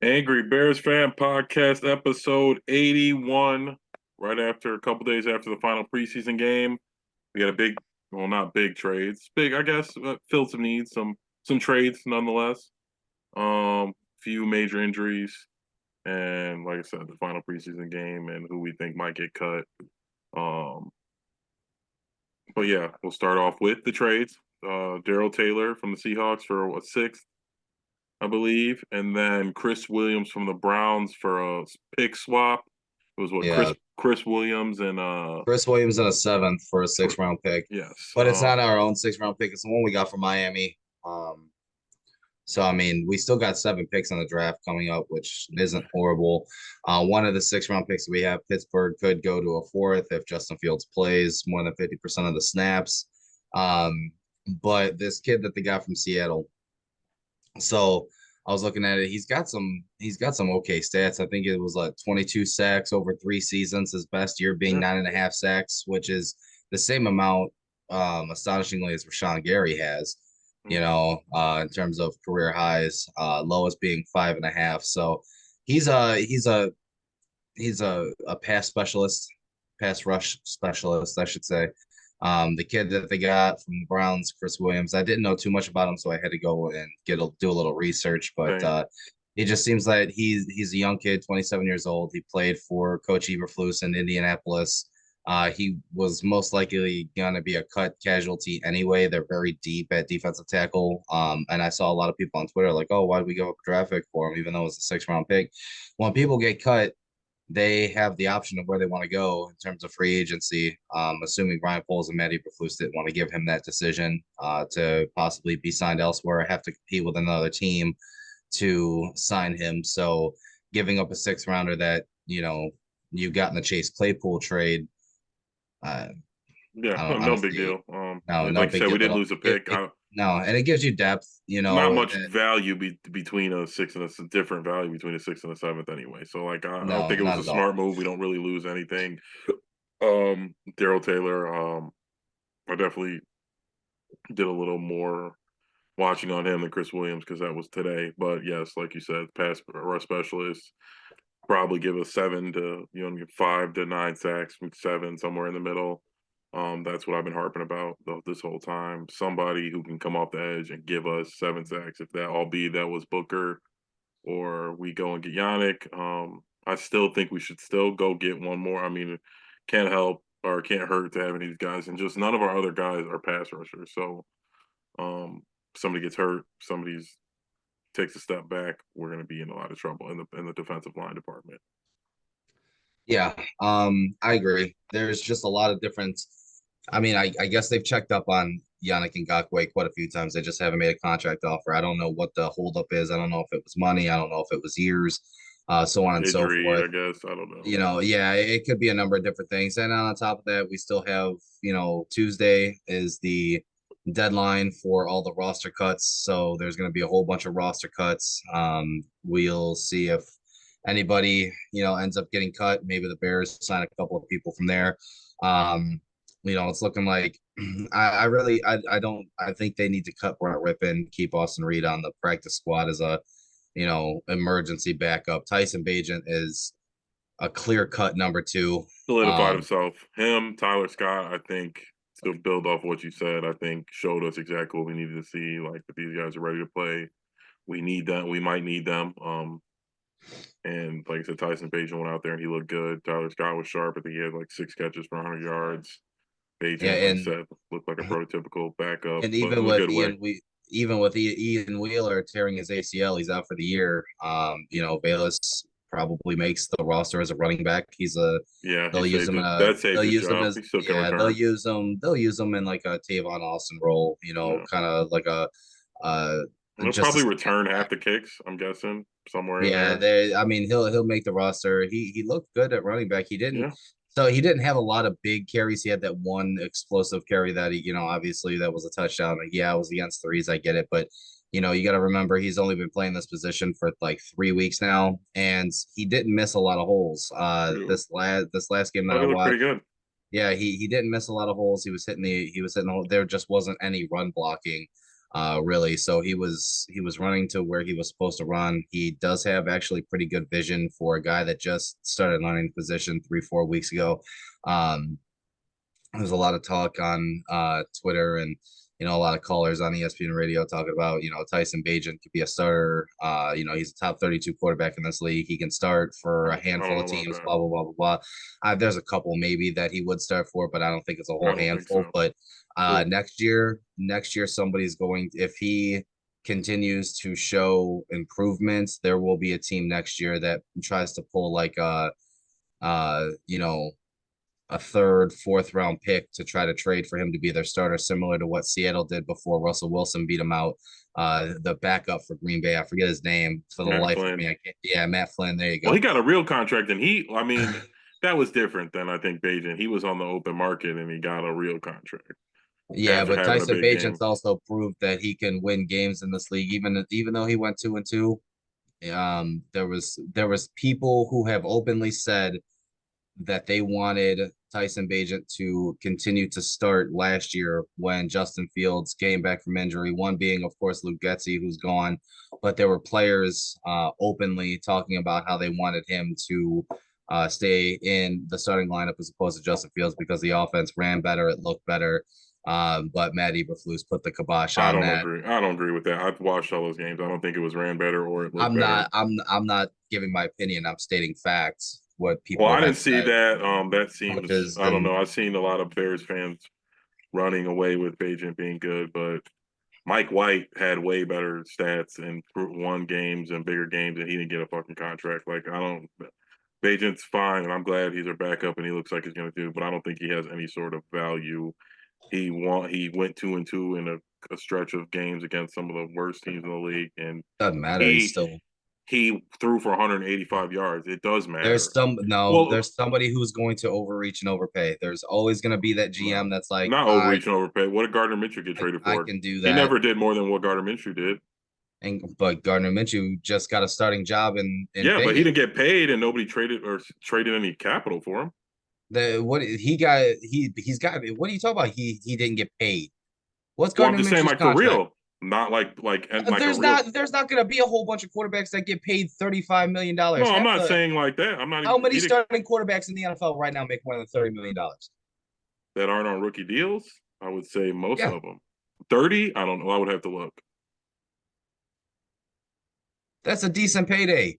Angry Bears Fan Podcast, episode 81. Right after a couple days after the final preseason game, we got a big, well, not big trades, big, I guess, filled some needs, some trades nonetheless. Few major injuries, and like I said, the final preseason game and who we think might get cut. Um, but yeah, we'll start off with the trades. Daryl Taylor from the Seahawks for what, sixth, I believe, and then Chris Williams from the Browns for a pick swap. It was what Yeah, Chris Williams and Chris Williams in a seventh for a for, 6 round pick, yes, but it's not our own 6 round pick. It's the one we got from Miami. So I mean, we still got 7 picks in the draft coming up, which isn't horrible. One of the 6 round picks we have, Pittsburgh could go to a fourth if Justin Fields plays more than 50% of the snaps. Um, but this kid that they got from Seattle, so I was looking at it. He's got some okay stats. I think it was like 22 sacks over 3 seasons. His best year being yeah, 9.5 sacks, which is the same amount, astonishingly, as Rashawn Gary has. In terms of career highs, lowest being 5.5. So he's a he's a he's a pass specialist, pass rush specialist, I should say. The kid that they got from the Browns, Chris Williams, I didn't know too much about him, so I had to go and do a little research. But same. it just seems that he's a young kid, 27 years old. He played for Coach Eberflus in Indianapolis. He was most likely going to be a cut casualty anyway. They're very deep at defensive tackle. And I saw a lot of people on Twitter like, oh, why did we go up a draft pick for him, even though it was a 6 round pick? When people get cut, they have the option of where they want to go in terms of free agency. Assuming Ryan Poles and Matt Eberflus didn't want to give him that decision to possibly be signed elsewhere, have to compete with another team to sign him. So giving up a 6 rounder that you got in the Chase Claypool trade, uh, Yeah, I don't no big honestly, deal. no, no Like you big said, we deal at didn't all. lose a pick. No, and it gives you depth. Not much value between a six and a different value between a sixth and a seventh anyway. So like I No, think it was not a at all. smart move. We don't really lose anything. Daryl Taylor, I definitely did a little more watching on him than Chris Williams because that was today. But yes, like you said, pass rush specialist, probably give us 5 to 9 sacks, 7 somewhere in the middle. That's what I've been harping about this whole time. Somebody who can come off the edge and give us 7 sacks. If that, albeit that was Booker, or we go and get Yannick. I still think we should still go get one more. I mean, can't help or can't hurt to have any of these guys, and just none of our other guys are pass rushers. So somebody gets hurt, somebody's takes a step back, we're going to be in a lot of trouble in the defensive line department. Yeah, I agree. There's just a lot of different. I mean, I guess they've checked up on Yannick Ngakoue quite a few times. They just haven't made a contract offer. I don't know what the holdup is. I don't know if it was money. I don't know if it was years, so on and so Injury, forth. I guess. I don't know. Yeah, it could be a number of different things. And on top of that, we still have, Tuesday is the deadline for all the roster cuts. So there's going to be a whole bunch of roster cuts. We'll see if anybody, ends up getting cut. Maybe the Bears sign a couple of people from there. Um, it's looking like I really I think they need to cut Brett Rippon, keep Austin Reed on the practice squad as a emergency backup. Tyson Bagent is a clear cut number two. Solidified Um, himself. Him, Tyler Scott, I think, to build off what you said, I think showed us exactly what we needed to see. Like that these guys are ready to play. We need them. We might need them. And like I said, Tyson Bagent went out there and he looked good. Tyler Scott was sharp. I think he had like 6 catches for 100 yards. yeah, Bagent, like I said, looked like a prototypical backup, and but in a good way. Even with Ian Wheeler tearing his ACL, he's out for the year. Bayless probably makes the roster as a running back. Yeah, he They'll use saved him in it. a That saved they'll his use him job. as He still can yeah return. they'll use him in like a Tavon Austin role. Yeah. Kind of like a uh And he'll just a probably step return half back. the kicks, I'm guessing, somewhere in Yeah, there. I mean, he'll make the roster. He looked good at running back. Yeah. He didn't have a lot of big carries. He had that one explosive carry that obviously that was a touchdown. Like, yeah, it was against threes. I get it, but you got to remember he's only been playing this position for like 3 weeks now, and he didn't miss a lot of holes. Yeah. This last game that Oh, I he looked pretty watched, good. yeah, he didn't miss a lot of holes. He was hitting the hole. There just wasn't any run blocking. really. So he was running to where he was supposed to run. He does have actually pretty good vision for a guy that just started learning the position 3-4 weeks ago. There's a lot of talk on Twitter and a lot of callers on ESPN radio talking about Tyson Bagent could be a starter. He's a top 32 quarterback in this league. He can start for a I don't handful know of about teams. that. Blah blah blah blah blah. There's a couple maybe that he would start for, but I don't think it's a I whole don't think handful. so. But Well, next year somebody's going, if he continues to show improvements, there will be a team next year that tries to pull like uh you know a third, fourth round pick to try to trade for him to be their starter, similar to what Seattle did before Russell Wilson beat him out. The backup for Green Bay, I forget his name for the Matt life of Flynn. me. I can't, yeah, Matt Flynn. There you Well, go. he got a real contract, and I mean, that was different than I think Bajan. He was on the open market, and he got a real contract Yeah, after but having a Tyson big game. Bagent's also proved that he can win games in this league, even though he went 2-2. There was people who have openly said that they wanted Tyson Bagent to continue to start last year when Justin Fields came back from injury. One being, of course, Luke Getsy, who's gone, but there were players openly talking about how they wanted him to stay in the starting lineup as opposed to Justin Fields because the offense ran better, it looked better. But Matt Eberflus put the kibosh I on don't that. agree. I don't agree with that. I've watched all those games. I don't think it was ran better or it looked I'm better. not. I'm not giving my opinion. I'm stating facts. What Well, people I didn't have see said, that. That seems. coaches I don't and know. I've seen a lot of Bears fans running away with Bajan being good, but Mike White had way better stats and won games and bigger games, and he didn't get a fucking contract. Like I don't. Bajan's fine, and I'm glad he's our backup, and he looks like he's going to do. But I don't think he has any sort of value. He went 2-2 in a stretch of games against some of the worst teams in the league, and doesn't matter. He's he still he threw for 185 yards. It does matter. Well, there's somebody who's going to overreach and overpay. There's always going to be that no, GM that's like, not overreaching, overpay. What did Gardner Minshew get traded I for? can do He that. never did more than what Gardner Minshew did. But Gardner Minshew just got a starting job in Yeah, but he Vegas. didn't get paid, and nobody traded any capital for him. The what he got he's got what are you talking about? He didn't get paid. What's Well, I'm Gardner just saying, Minshew's like for contract? real, not like and like a There's real. not gonna be a whole bunch of quarterbacks that get paid $35 million. No, I'm not saying like that. I'm not How even many he didn't, starting quarterbacks in the NFL right now make more than $30 million? that aren't on rookie deals. I would say most Yeah, of them. 30, I don't know. I would have to look. that's a decent payday.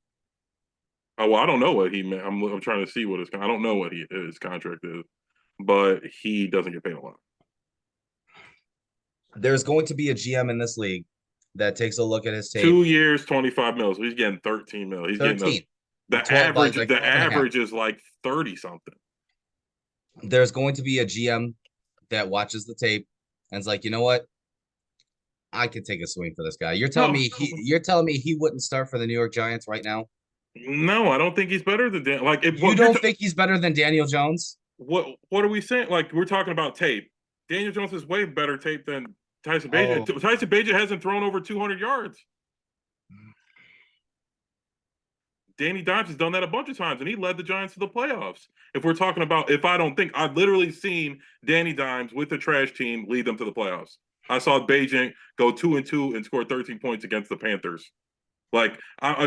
Oh, well, I don't know what he meant. I'm trying to see what I don't know what his contract is, but he doesn't get paid a lot. There's going to be a GM in this league that takes a look at his tape. 2 years, 25 mil. So he's getting 13 mil. He's 13. getting the 12, average. like The 12 and a half. average is like 30 something. There's going to be a GM that watches the tape and is like, you know what? I could take a swing for this guy. No, You're telling me he wouldn't start for the New York Giants right now? no, I don't think he's better than Dan. Like, You don't think he's better than Daniel Jones? what are we saying? Like, we're talking about tape. Daniel Jones has way better tape than Tyson Bagent. Oh, Tyson Bagent hasn't thrown over 200 yards. Danny Dimes has done that a bunch of times, and he led the Giants to the playoffs. If we're talking about, if I don't think, I've literally seen Danny Dimes with the trash team lead them to the playoffs. I saw Beijing go 2-2 and score 13 points against the Panthers. Like, I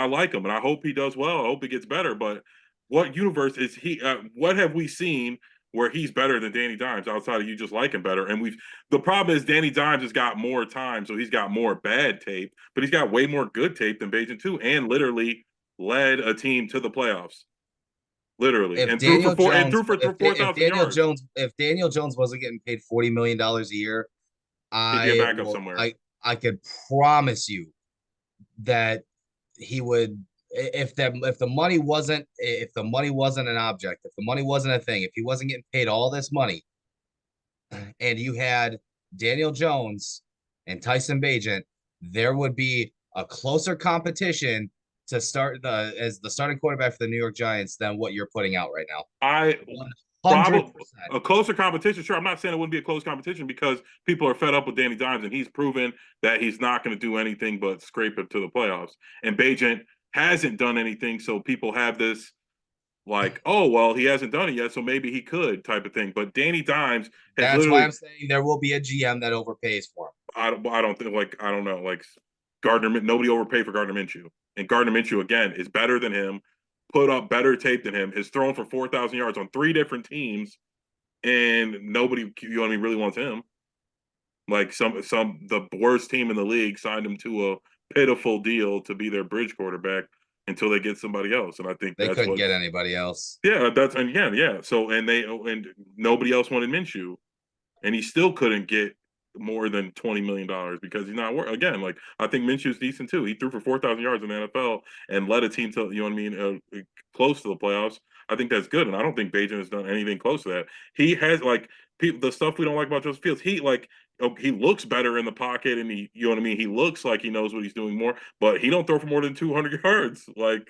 like him, and I hope he does well. I hope he gets better. But what universe is he? What have we seen where he's better than Danny Dimes outside of you just like him better? And the problem is Danny Dimes has got more time, so he's got more bad tape, but he's got way more good tape than Beijing too, and literally led a team to the playoffs, literally, if and threw for Daniel four and Jones, threw for if 4,000 yards. If Daniel Jones wasn't getting paid $40 million a year, He'd be a backup somewhere. I could promise you that he would, if the money wasn't an object, if the money wasn't a thing, if he wasn't getting paid all this money, and you had Daniel Jones and Tyson Bagent, there would be a closer competition to start as the starting quarterback for the New York Giants than what you're putting out right now. I 100%. Probably a closer competition. Sure, I'm not saying it wouldn't be a close competition because people are fed up with Danny Dimes, and he's proven that he's not going to do anything but scrape it to the playoffs. And Bajent hasn't done anything, so people have this like, oh well, he hasn't done it yet, so maybe he could type of thing. But Danny Dimes has That's why literally, I'm saying there will be a GM that overpays for him. I don't think like I don't know like Gardner. Nobody overpaid for Gardner Minshew, and Gardner Minshew again is better than him, put up better tape than him, has thrown for 4,000 yards on 3 different teams, and nobody really wants him. Like the worst team in the league signed him to a pitiful deal to be their bridge quarterback until they get somebody else, and I think They that's couldn't what. get anybody else. Yeah, that's and yeah. So and nobody else wanted Minshew, and he still couldn't get more than $20 million because he's not again. Like I think Minshew's decent too. He threw for 4,000 yards in the NFL and led a team to close to the playoffs. I think that's good, and I don't think Bajan has done anything close to that. He has like people the stuff we don't like about Joseph Fields. He looks better in the pocket, and he looks like he knows what he's doing more, but he don't throw for more than 200 yards. Like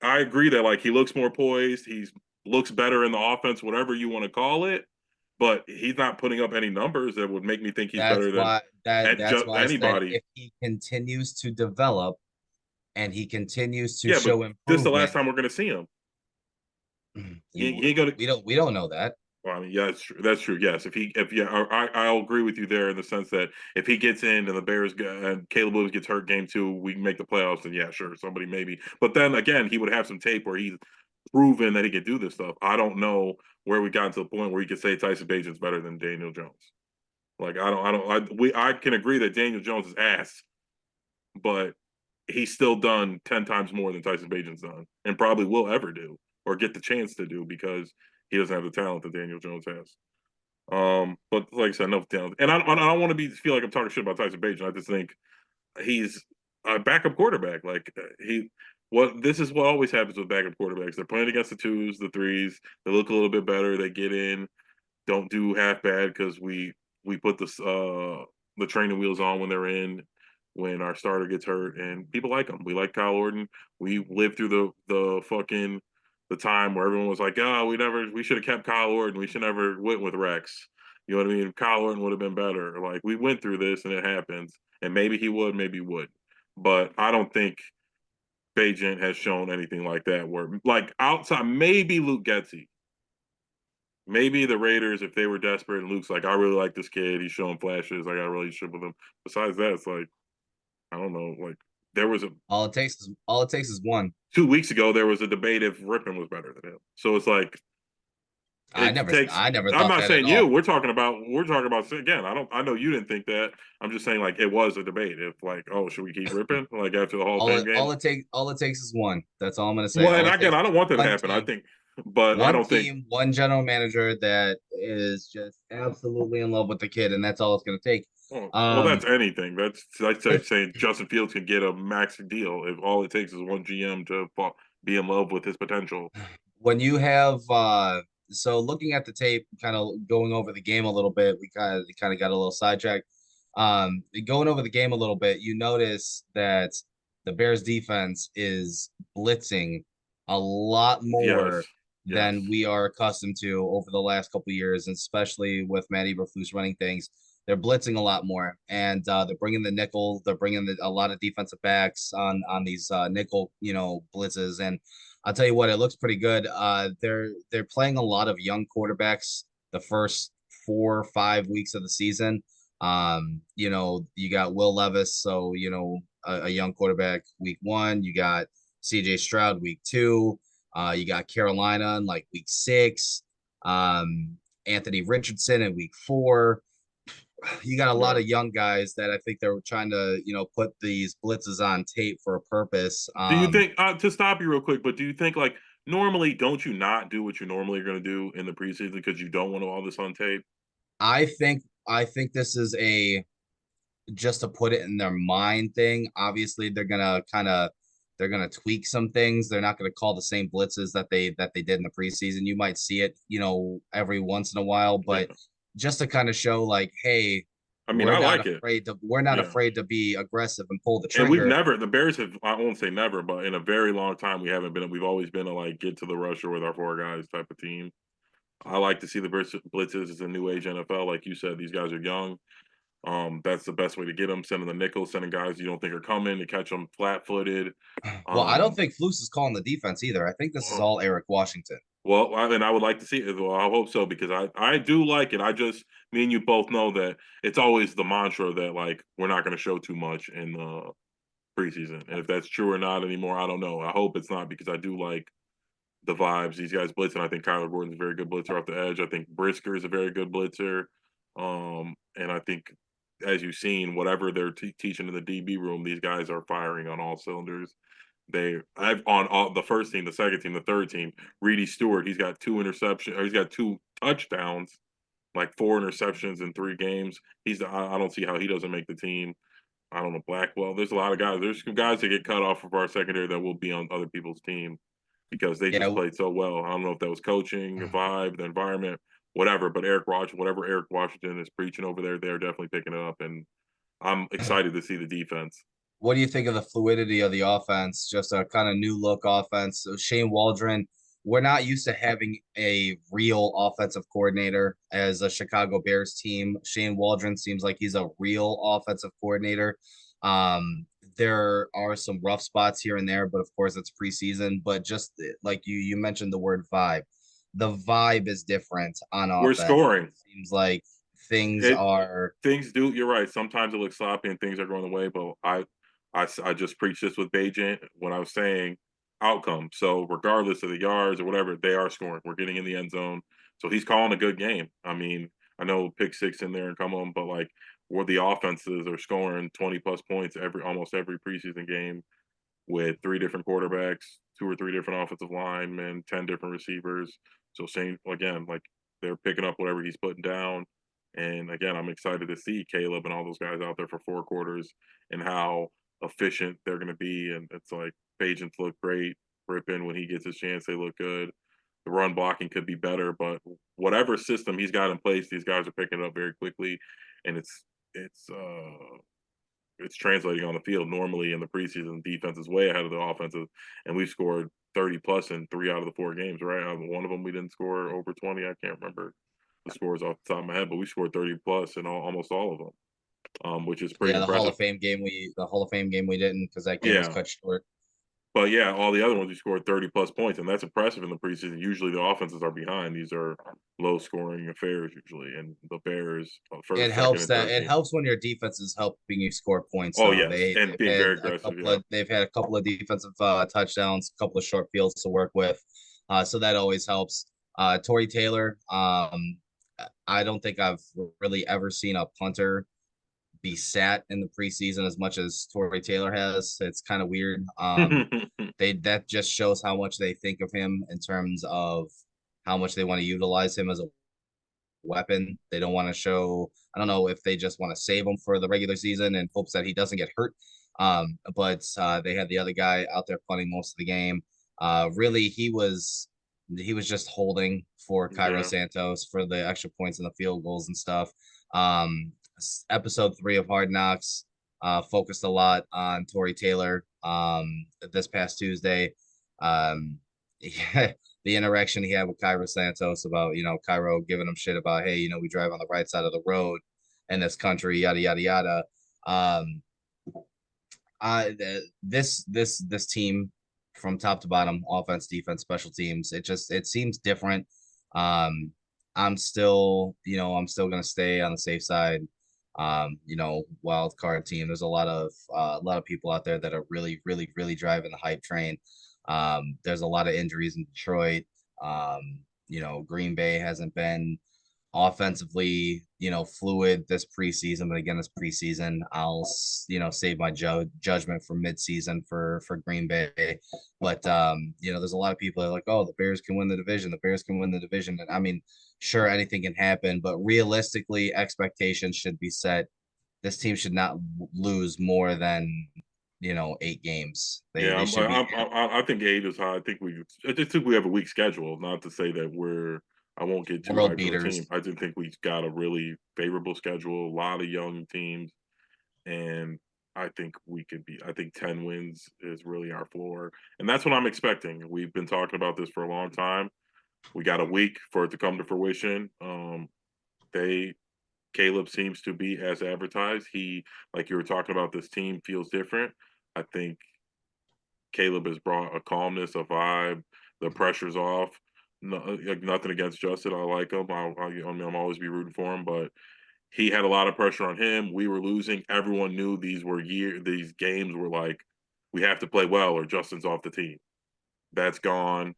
I agree that like he looks more poised. He looks better in the offense, whatever you want to call it. But he's not putting up any numbers that would make me think he's That's better than why that's just why I said anybody. if he continues to develop and he continues to Yeah, but show this is the last improvement, time we're going to see him. He ain't going to. we don't know that. Well, I mean, yeah, that's true. That's true. Yes, if yeah, I'll agree with you there in the sense that if he gets in and the Bears and Caleb Williams gets hurt game 2, we can make the playoffs. Then yeah, sure, somebody maybe. But then again, he would have some tape where he's proven that he could do this stuff. I don't know where we got to the point where you could say Tyson Bagent's better than Daniel Jones. Like I can agree that Daniel Jones is ass, but he's still done 10 times more than Tyson Bagent's done, and probably will ever do or get the chance to do because he doesn't have the talent that Daniel Jones has. But like I said, enough talent, and I don't want to feel like I'm talking shit about Tyson Bagent. I just think he's a backup quarterback. Like this is what always happens with backup quarterbacks. They're playing against the twos, the threes. They look a little bit better. They get in, don't do half bad because we put the training wheels on when they're in when our starter gets hurt, and people like him. We like Kyle Orton. We lived through the time where everyone was like, "Oh, we should have kept Kyle Orton. We should never went with Rex." You know what I mean? Kyle Orton would have been better. Like we went through this, and it happens. And maybe he would, maybe he would, but I don't think Bajent has shown anything like that. Where like outside, maybe Luke Getsy. Maybe the Raiders, if they were desperate, and Luke's like, I really like this kid. He's showing flashes. I got a relationship with him. Besides that, it's like, I don't know. Like, there was a All it takes is one. 2 weeks ago, there was a debate if Rippon was better than him. So it's like, it takes. I never I'm thought not that at saying you. all. We're talking about again. I know you didn't think that. I'm just saying like it was a debate. If like, oh, should we keep Rippon like after the Hall of Fame game? All it takes is one. That's all I'm gonna say. Well, and All it again, takes I is don't want that to one happen. I team, think, but I one don't think. team, one general manager that is just absolutely in love with the kid, and that's all it's gonna take. Well, that's anything. That's like With saying Justin Fields can get a max deal if all it takes is one GM to be in love with his potential. when you have so looking at the tape, kind of going over the game a little bit, we kind of got a little sidetracked. Going over the game a little bit, you notice that the Bears defense is blitzing a lot Yes, more yes, than we are accustomed to over the last couple of years, and especially with Matt Eberflus running things. They're blitzing a lot more, and they're bringing the nickel. They're bringing a lot of defensive backs on these nickel, blitzes, and I'll tell you what, it looks pretty good. They're playing a lot of young quarterbacks the first 4 or 5 weeks of the season. You got Will Levis, so a young quarterback week 1. You got CJ Stroud week 2. You got Carolina in like week 6. Anthony Richardson in week 4. You got a lot yeah. of young guys that I think they're trying to, put these blitzes on tape for a purpose. Do you think to stop you real quick? But do you think like normally don't you not do what you normally are going to do in the preseason because you don't want all this on tape? I think this is a just to put it in their mind thing. Obviously, they're gonna tweak some things. They're not gonna call the same blitzes that they did in the preseason. You might see it, every once in a while, Yeah, but just to kind of show like, hey, I mean I like it. we're not Yeah. afraid to be aggressive and pull the And trigger. the Bears have, I won't say never, but in a very long time, we've always been a like get to the rusher with our 4 guys type of team. I like to see the blitzes as a new age NFL. Like you said, these guys are young. That's the best way to get them. Sending the nickel, sending guys you don't think are coming to catch them flat-footed. Well, I don't think Flus is calling the defense either. I think this is Well, all Eric Washington. well, I would like to see it. Well, I hope so because I do like it. Me and you both know that it's always the mantra that like we're not going to show too much in the preseason, and if that's true or not anymore, I don't know. I hope it's not because I do like the vibes. These guys blitzing. I think Kyler Gordon's a very good blitzer off the edge. I think Brisker is a very good blitzer. And I think, as you've seen, whatever they're teaching in the DB room, these guys are firing on all cylinders. I've on all the first team, the second team, the third team. Reedy Stewart, he's got 2 interceptions. He's got 2 touchdowns, like 4 interceptions in 3 games. I don't see how he doesn't make the team. I don't know Blackwell. There's a lot of guys. There's guys that get cut off of our secondary that will be on other people's team because they just Yeah, played so well. I don't know if that was coaching, the vibe, the environment, whatever. But whatever Eric Washington is preaching over there, they're definitely picking it up, and I'm excited to see the defense. what do you think of the fluidity of the offense? Just a kind of new look offense. So Shane Waldron, we're not used to having a real offensive coordinator as a Chicago Bears team. Shane Waldron seems like he's a real offensive coordinator. Um, there are some rough spots here and there, but of course it's preseason. But just like you mentioned the word vibe. The vibe is different on We're offense. scoring. It seems like things It are things do. You're right. Sometimes it looks sloppy and things are going away, but I just preached this with Bajent when I was saying outcome. So regardless of the yards or whatever, they are scoring. We're getting in the end zone. So he's calling a good game. I mean, I know pick six in there and come on, but like where the offenses are scoring 20 plus points almost every preseason game with 3 different quarterbacks, 2 or 3 different offensive linemen, 10 different receivers. So Shane again, like they're picking up whatever he's putting down. And again, I'm excited to see Caleb and all those guys out there for 4 quarters and how efficient they're going to be. And it's like Bajents look great. Rippin, when he gets his chance, they look good. The run blocking could be better, but whatever system he's got in place, these guys are picking it up very quickly, and it's translating on the field. Normally in the preseason, defense is way ahead of the offensive, and we've scored 30 plus in 3 out of the 4 games. Right, one of them we didn't score over 20. I can't remember the scores off the top of my head, but we scored 30 plus in almost all of them, which is pretty yeah, impressive. The Hall of Fame game we didn't because that game was Yeah, cut short. but yeah, all the other ones we scored 30 plus points, and that's impressive in the preseason. Usually the offenses are behind; these are low scoring affairs usually, and the Bears It first, second, helps and that third it team. helps when your defense is helping you score points Oh though. yes, and being very aggressive. Yeah. They've had a couple of defensive touchdowns, a couple of short fields to work with. So that always helps. Tory Taylor, I don't think I've really ever seen a punter be sat in the preseason as much as Tory Taylor has. It's kind of weird. That just shows how much they think of him in terms of how much they want to utilize him as a weapon. They don't want to show. I don't know if they just want to save him for the regular season in hopes that he doesn't get hurt. But they had the other guy out there punting most of the game. Really, he was just holding for Cairo Yeah. Santos for the extra points and the field goals and stuff. Episode 3 of Hard Knocks focused a lot on Tory Taylor this past Tuesday. Yeah, the interaction he had with Cairo Santos about, Cairo giving him shit about, hey, we drive on the right side of the road in this country, yada yada yada. Um, this team from top to bottom, offense, defense, special teams, it seems different. Um, I'm still gonna stay on the safe side. Wild card team. There's a lot of people out there that are really, really, really driving the hype train. There's a lot of injuries in Detroit. Green Bay hasn't been offensively, fluid this preseason, but again, it's preseason. I'll, save my judgment for midseason for Green Bay. But there's a lot of people that are like, oh, the Bears can win the division. The Bears can win the division. And I mean, sure, anything can happen, but realistically, expectations should be set. This team should not lose more than 8 games. Yeah, They should be I think 8 is high. I just think we have a weak schedule. Not to say that I won't get too world high for the beaters. team. I just think we've got a really favorable schedule, a lot of young teams, and I think 10 wins is really our floor. And that's what I'm expecting. We've been talking about this for a long time. We got a week for it to come to fruition. They Caleb seems to be as advertised. He, like you were talking about, this team feels different. I think Caleb has brought a calmness, a vibe. The pressure's off. No, nothing against Justin. I like him. I'm always be rooting for him, but he had a lot of pressure on him. We were losing. Everyone knew these games were like, we have to play well or Justin's off the team. That's gone.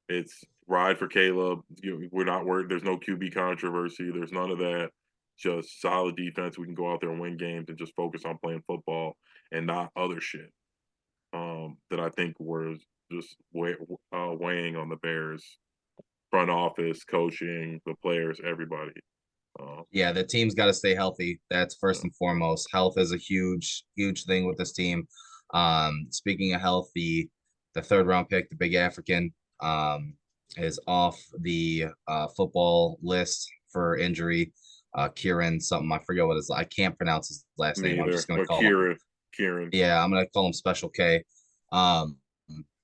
It's ride for Caleb. We're not worried. There's no QB controversy. There's none of that. Just solid defense. We can go out there and win games and just focus on playing football and not other shit. That I think was just weighing on the Bears front office, coaching, the players, everybody. Yeah, the team's got to stay healthy. That's first and foremost. Health is a huge, huge thing with this team. Speaking of health, the third round pick, the Big African, is off the football list for injury. Kieran, something I forget what I can't pronounce his last Me name. I'm either. just gonna But call him. Kieran. Yeah, I'm gonna call him Special K. Um,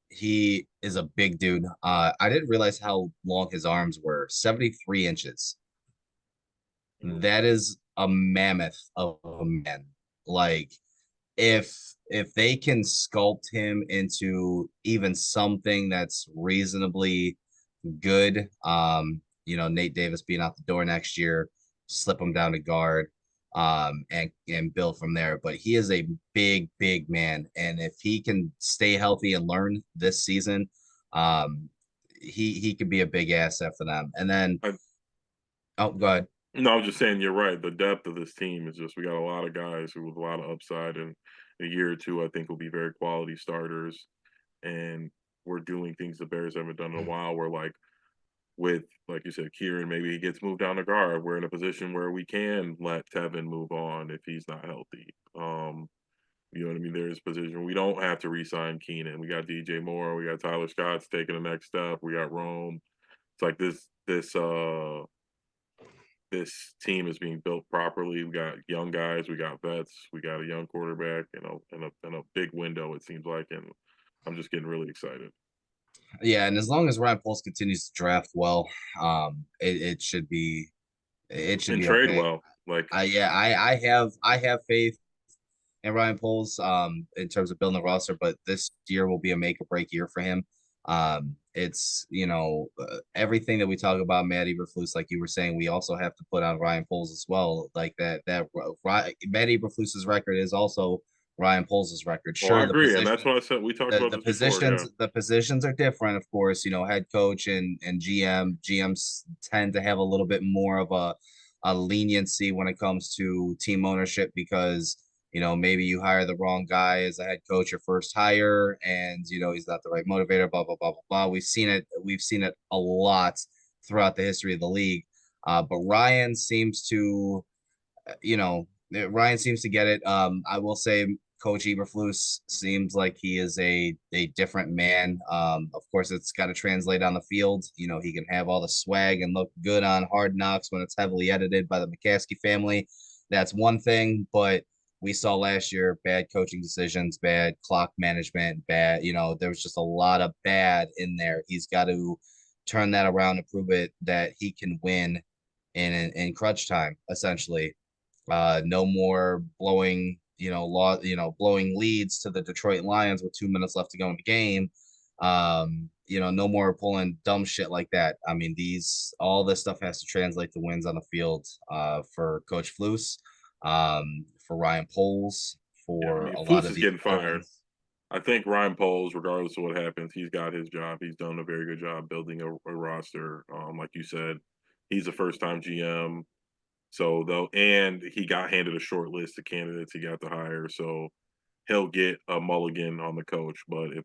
he is a big dude. I didn't realize how long his arms were. 73 inches. That is a mammoth of a man. Like if they can sculpt him into even something that's reasonably good, Nate Davis being out the door next year, slip him down to guard, and build from there. But he is a big, big man, and if he can stay healthy and learn this season, um, he could be a big asset for them. And then, I, oh, go ahead. no, I was just saying you're right. The depth of this team is just we got a lot of guys who with a lot of upside, and a year or two I think will be very quality starters. And we're doing things the Bears haven't done in a while. We're with, like you said, Kieran, maybe he gets moved down to guard. We're in a position where we can let Tevin move on if he's not healthy. You know what I mean? There's a position we don't have to re-sign Keenan. We got DJ Moore. We got Tyler Scott's taking the next step. We got Rome. It's like this team is being built properly. We got young guys. We got vets. We got a young quarterback. And a big window. It seems like, and I'm just getting really excited. Yeah, and as long as Ryan Poles continues to draft well, it should be And trade okay. well. Like, I have faith in Ryan Poles in terms of building the roster, but this year will be a make or break year for him. It's everything that we talk about Matt Eberflus, like you were saying, we also have to put on Ryan Poles as well. Like that Matt Eberflus's record is also Ryan Poles' record. well, I Sure, the agree. And that's position what I said. We talked about the this before. Yeah. positions are different, of course. Head coach and GMs tend to have a little bit more of a leniency when it comes to team ownership because maybe you hire the wrong guy as a head coach your first hire and he's not the right motivator, blah blah blah blah blah. We've seen it a lot throughout the history of the league. But Ryan seems to get it. I will say Coach Eberflus seems like he is a different man. Of course, it's got to translate on the field. He can have all the swag and look good on Hard Knocks when it's heavily edited by the McCaskey family. That's one thing, but we saw last year bad coaching decisions, bad clock management, bad. There was just a lot of bad in there. He's got to turn that around and prove it that he can win in crunch time, essentially. No more blowing leads to the Detroit Lions with 2 minutes left to go in the game. No more pulling dumb shit like that. I mean, all this stuff has to translate to wins on the field for Coach Flus, for Ryan Poles, Yeah. I for mean, a lot Flus of is the getting fired. veterans. I think Ryan Poles, regardless of what happens, he's got his job. He's done a very good job building a roster. Like you said, he's a first-time GM. So and he got handed a short list of candidates he got to hire. So he'll get a mulligan on the coach. But if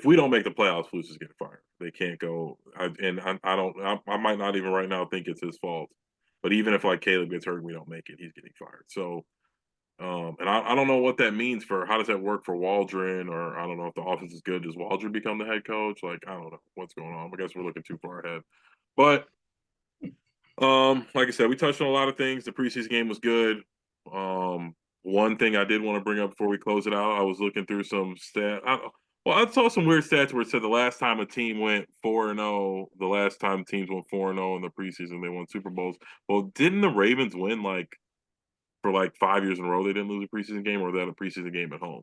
we don't make the playoffs, Flus is getting fired. They can't go. I might not even right now think it's his fault. But even if like Caleb gets hurt and we don't make it, he's getting fired. So and I don't know what that means for how does that work for Waldron, or I don't know if the offense is good. Does Waldron become the head coach? Like, I don't know what's going on. I guess we're looking too far ahead. But like I said, we touched on a lot of things. The preseason game was good. One thing I did want to bring up before we close it out, I was looking through some Well, I saw some weird stats where it said the last time a team went 4-0, the last time teams went 4-0 in the preseason, they won Super Bowls. Well, didn't the Ravens win for 5 years in a row? They didn't lose a preseason game, or was that a preseason game at home?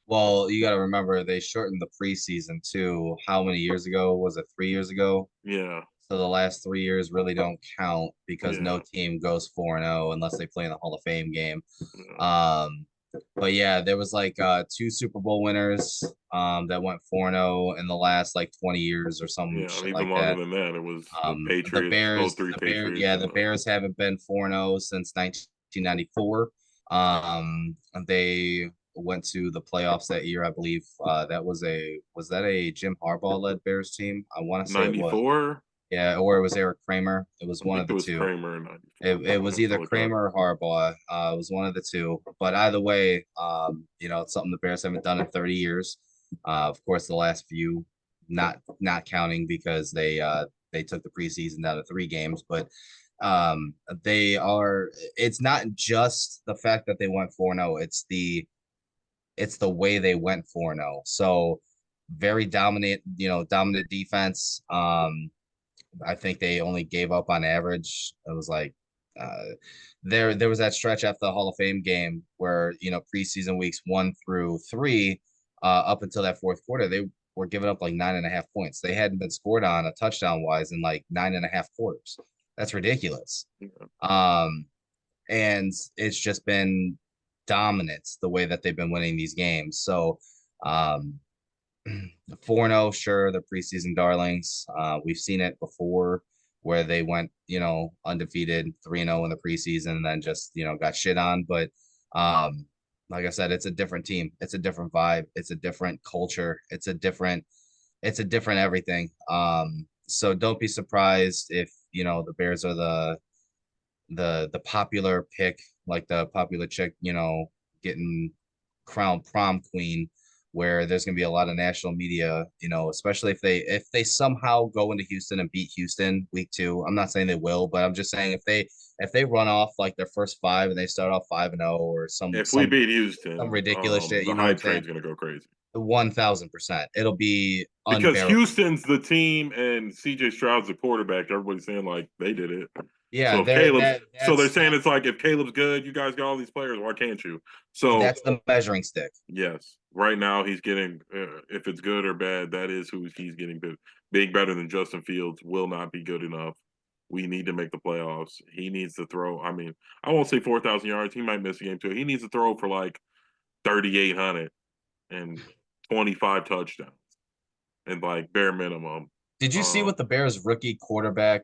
Well, you got to remember they shortened the preseason too. How many years ago? Was it 3 years ago? Yeah, So the last 3 years really don't count because no yeah, team goes 4-0 unless they play in the Hall of Fame game. yeah, Um, but yeah, there was like two Super Bowl winners that went 4-0 in the last like 20 years or some yeah. And shit even like longer that. than that, it was the The Patriots, Bears, 03 the Bears, Patriots, yeah, and the Bears haven't been 4-0 since 1994. They went to the playoffs that year, I believe. Was that a Jim Harbaugh led Bears team? I want to say it was. 94. Yeah, or it was Eric Kramer. It was I one think of it the was two. Kramer in '94. It I was have to either look it up. Kramer or Harbaugh. It was one of the two. But either way, it's something the Bears haven't done in 30 years. Of course, the last few not counting because they took the preseason down to 3 games. But they are. It's not just the fact that they went 4-0. It's the way they went 4-0. So very dominant, dominant defense. I think they only gave up on average. It was like uh, there was that stretch after the Hall of Fame game where preseason weeks 1 through 3, up until that fourth quarter, they were giving up like 9.5 points. They hadn't been scored on a touchdown wise in like 9.5 quarters. That's ridiculous. Yeah. Um, and it's just been dominance the way that they've been winning these games. So um, 4-0, sure, the preseason darlings. We've seen it before where they went, undefeated 3-0 in the preseason and then just, got shit on. But like I said, it's a different team. It's a different vibe. It's a different culture. It's a different everything. So don't be surprised if, the Bears are the popular pick, like the popular chick, getting crowned prom queen, where there's going to be a lot of national media, especially if they somehow go into Houston and beat Houston week 2. I'm not saying they will, but I'm just saying if they run off like their first 5 and they start off 5-0 or some If we some beat some Houston, ridiculous shit, the you know what I'm hype saying? train's gonna go crazy 1,000%. It'll be because unbearable. Houston's the team and CJ Stroud's the quarterback. Everybody's saying like they did it. Yeah, So if there Caleb's, that so they're that's saying that's it's like if Caleb's good, you guys got all these players. Why can't you? So that's the measuring stick. yes, right now he's getting. If it's good or bad, that is who he's getting. Being better than Justin Fields will not be good enough. We need to make the playoffs. He needs to throw. I mean, I won't say 4,000 yards. He might miss a game too. He needs to throw for like 3,800 and 25 touchdowns and like bare minimum. Did you see Um, what the Bears rookie quarterback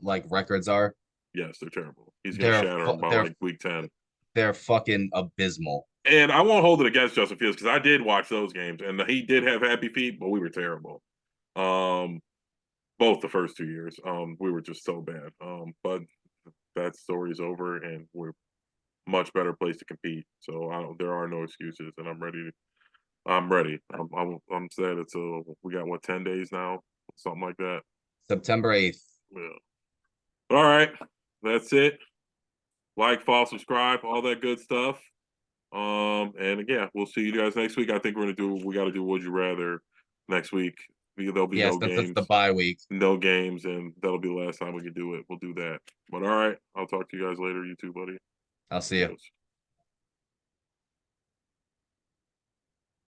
like records are? yes, they're terrible. He's gonna They're shatter them fu- by they're like week 10. they're fucking abysmal. And I won't hold it against Justin Fields because I did watch those games and he did have happy feet, but we were terrible. Um, both the first 2 years, we were just so bad. But that story's over and we're much better place to compete. So there are no excuses, and I'm ready. I'm ready. I'm sad. We got what 10 days now, something like that. September 8th. Yeah. All right, that's it. Like, follow, subscribe, all that good stuff. And yeah, we'll see you guys next week. I think we got to do Would You Rather next week. There'll be Yes, no since it's the games, bye week. and that'll be the last time we can do it. We'll do that. But all right, I'll talk to you guys later. You too, buddy. I'll see you. Yes.